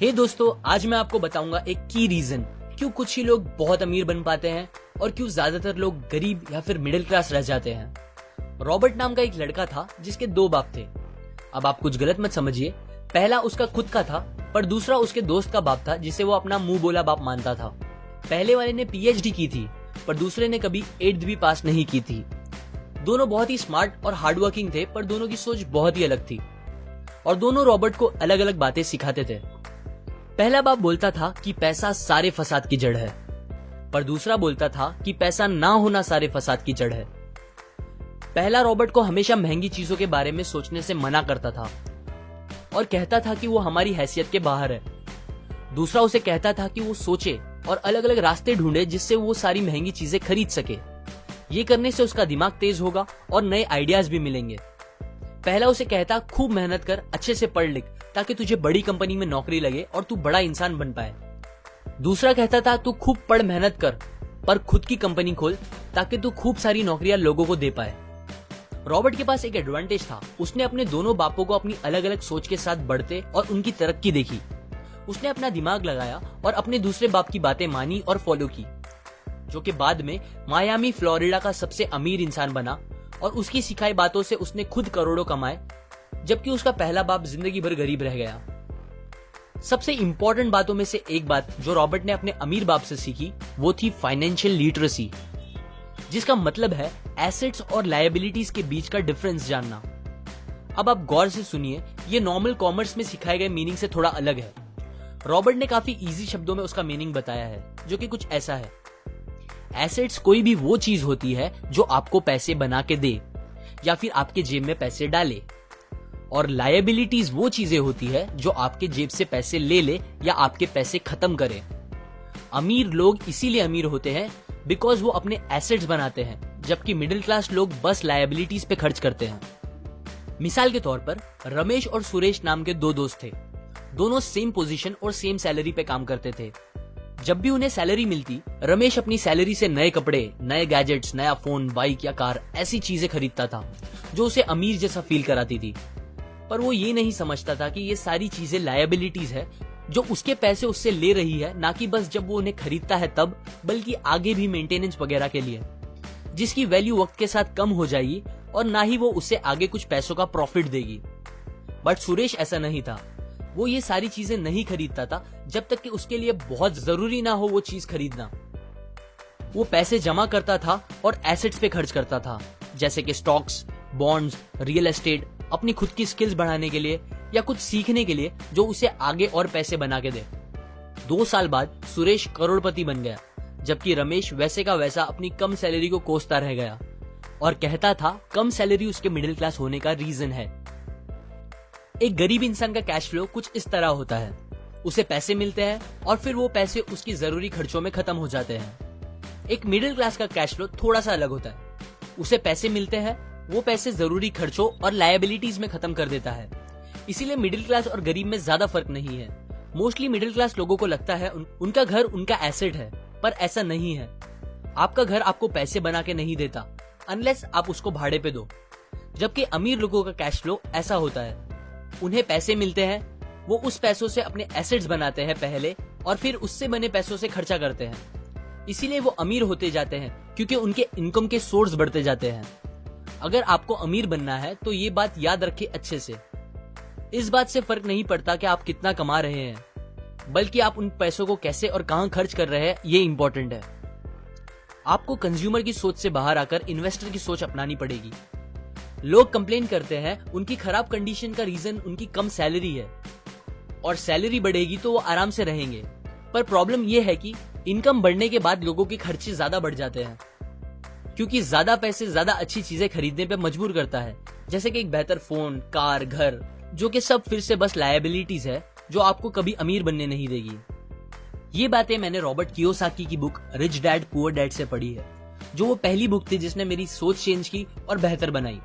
हे दोस्तों, आज मैं आपको बताऊंगा एक की रीजन क्यों कुछ ही लोग बहुत अमीर बन पाते हैं और क्यों ज्यादातर लोग गरीब या फिर मिडिल क्लास रह जाते हैं। रॉबर्ट नाम का एक लड़का था जिसके दो बाप थे। अब आप कुछ गलत मत समझिए, पहला उसका खुद का था पर दूसरा उसके दोस्त का बाप था जिसे वो अपना मुंह बोला बाप मानता था। पहले वाले ने पीएचडी की थी पर दूसरे ने कभी 8th भी पास नहीं की थी। दोनों बहुत ही स्मार्ट और हार्डवर्किंग थे पर दोनों की सोच बहुत ही अलग थी और दोनों रॉबर्ट को अलग अलग बातें सिखाते थे। पहला बाप बोलता था कि पैसा सारे फसाद की जड़ है, पर दूसरा बोलता था कि पैसा ना होना सारे फसाद की जड़ है। पहला रॉबर्ट को हमेशा महंगी चीजों के बारे में सोचने से मना करता था और कहता था कि वो हमारी हैसियत के बाहर है। दूसरा उसे कहता था कि वो सोचे और अलग अलग रास्ते ढूंढे जिससे वो सारी महंगी चीजें खरीद सके। ये करने से उसका दिमाग तेज होगा और नए आइडियाज भी मिलेंगे। पहला उसे कहता खूब मेहनत कर, अच्छे से पढ़ लिख ताकि तुझे बड़ी कंपनी में नौकरी लगे और तू बड़ा इंसान बन पाए। दूसरा कहता था तू खूब पढ़ मेहनत कर पर खुद की कंपनी खोल ताकि तू खूब सारी नौकरियां लोगों को दे पाए। रॉबर्ट के पास एक एडवांटेज था, उसने अपने दोनों बापों को अपनी अलग अलग सोच के साथ बढ़ते और उनकी तरक्की देखी। उसने अपना दिमाग लगाया और अपने दूसरे बाप की बातें मानी और फॉलो की, जो कि बाद में मायामी फ्लोरिडा का सबसे अमीर इंसान बना और उसकी सिखाई बातों से उसने खुद करोड़ों कमाए, जबकि उसका पहला बाप जिंदगी भर गरीब रह गया। सबसे इंपॉर्टेंट बातों में से एक बात जो रॉबर्ट ने अपने अमीर बाप से सीखी वो थी फाइनेंशियल लिटरेसी, जिसका मतलब है एसेट्स और लायबिलिटीज के बीच का डिफरेंस जानना। अब आप गौर से सुनिए, ये नॉर्मल कॉमर्स में सिखाए गए मीनिंग से थोड़ा अलग है। रॉबर्ट ने काफी इजी शब्दों में उसका मीनिंग बताया है, जो कि कुछ ऐसा है। एसेट्स कोई भी वो चीज होती है जो आपको पैसे बना के दे या फिर आपके जेब में पैसे डाले, और लायबिलिटीज वो चीजें होती है जो आपके जेब से पैसे ले ले या आपके पैसे खत्म करे। अमीर लोग इसीलिए अमीर होते हैं बिकॉज वो अपने एसेट्स बनाते हैं, जबकि मिडिल क्लास लोग बस लायबिलिटीज पे खर्च करते हैं। मिसाल के तौर पर रमेश और सुरेश नाम के दो दोस्त थे। दोनों सेम पोजीशन और सेम सैलरी पे काम करते थे। जब भी उन्हें सैलरी मिलती, रमेश अपनी सैलरी से नए कपड़े, नए गैजेट्स, नया फोन, बाइक या कार ऐसी चीजें खरीदता था जो उसे अमीर जैसा फील कराती थी। पर वो ये नहीं समझता था कि ये सारी चीजें लायबिलिटीज है जो उसके पैसे उससे ले रही है, ना कि बस जब वो उन्हें खरीदता है तब, बल्कि आगे भी मेंटेनेंस वगैरह के लिए, जिसकी वैल्यू वक्त के साथ कम हो जाएगी और ना ही वो उससे आगे कुछ पैसों का प्रॉफिट देगी। बट सुरेश ऐसा नहीं था। वो ये सारी चीजें नहीं खरीदता था जब तक कि उसके लिए बहुत जरूरी ना हो वो चीज खरीदना। वो पैसे जमा करता था और एसेट्स पे खर्च करता था, जैसे कि स्टॉक्स, बॉन्ड्स, रियल एस्टेट, अपनी खुद की स्किल्स बढ़ाने के लिए या कुछ सीखने के लिए जो उसे आगे और पैसे बना के दे। 2 साल बाद सुरेश करोड़पति बन गया, जबकि रमेश वैसे का वैसा अपनी कम सैलरी को कोसता रह गया और कहता था कम सैलरी उसके मिडिल क्लास होने का रीजन है। एक गरीब इंसान का कैश फ्लो कुछ इस तरह होता है। उसे पैसे मिलते हैं और फिर वो पैसे उसकी जरूरी खर्चों में खत्म हो जाते हैं। एक मिडिल क्लास का कैश फ्लो थोड़ा सा अलग होता है। उसे पैसे मिलते हैं, वो पैसे जरूरी खर्चों और लायबिलिटीज में खत्म कर देता है। इसीलिए मिडिल क्लास और गरीब में ज्यादा फर्क नहीं है। मोस्टली मिडिल क्लास लोगों को लगता है उनका घर उनका एसेट है, पर ऐसा नहीं है। आपका घर आपको पैसे बना के नहीं देता अनलेस आप उसको भाड़े पे दो, जबकि अमीर लोगों का कैश फ्लो ऐसा होता है। उन्हें पैसे मिलते हैं, वो उस पैसों से अपने एसेट्स बनाते हैं पहले और फिर उससे बने पैसों से खर्चा करते हैं। इसीलिए वो अमीर होते जाते हैं क्योंकि उनके इनकम के सोर्स बढ़ते जाते हैं। अगर आपको अमीर बनना है तो ये बात याद रखिए अच्छे से। इस बात से फर्क नहीं पड़ता कि आप कितना कमा रहे हैं, बल्कि आप उन पैसों को कैसे और कहां खर्च कर रहे हैं, ये इंपॉर्टेंट है। आपको कंज्यूमर की सोच से बाहर आकर इन्वेस्टर की सोच अपनानी पड़ेगी। लोग कंप्लेन करते हैं उनकी खराब कंडीशन का रीजन उनकी कम सैलरी है और सैलरी बढ़ेगी तो वो आराम से रहेंगे। पर प्रॉब्लम ये है कि इनकम बढ़ने के बाद लोगों के खर्चे ज्यादा बढ़ जाते हैं, क्योंकि ज्यादा पैसे ज्यादा अच्छी चीजें खरीदने पे मजबूर करता है, जैसे कि एक बेहतर फोन, कार, घर, जो कि सब फिर से बस लायबिलिटीज है जो आपको कभी अमीर बनने नहीं देगी। ये बातें मैंने रॉबर्ट कियोसाकी की book rich dad poor dad से पढ़ी है, जो वो पहली बुक थी जिसने मेरी सोच चेंज की और बेहतर बनाई।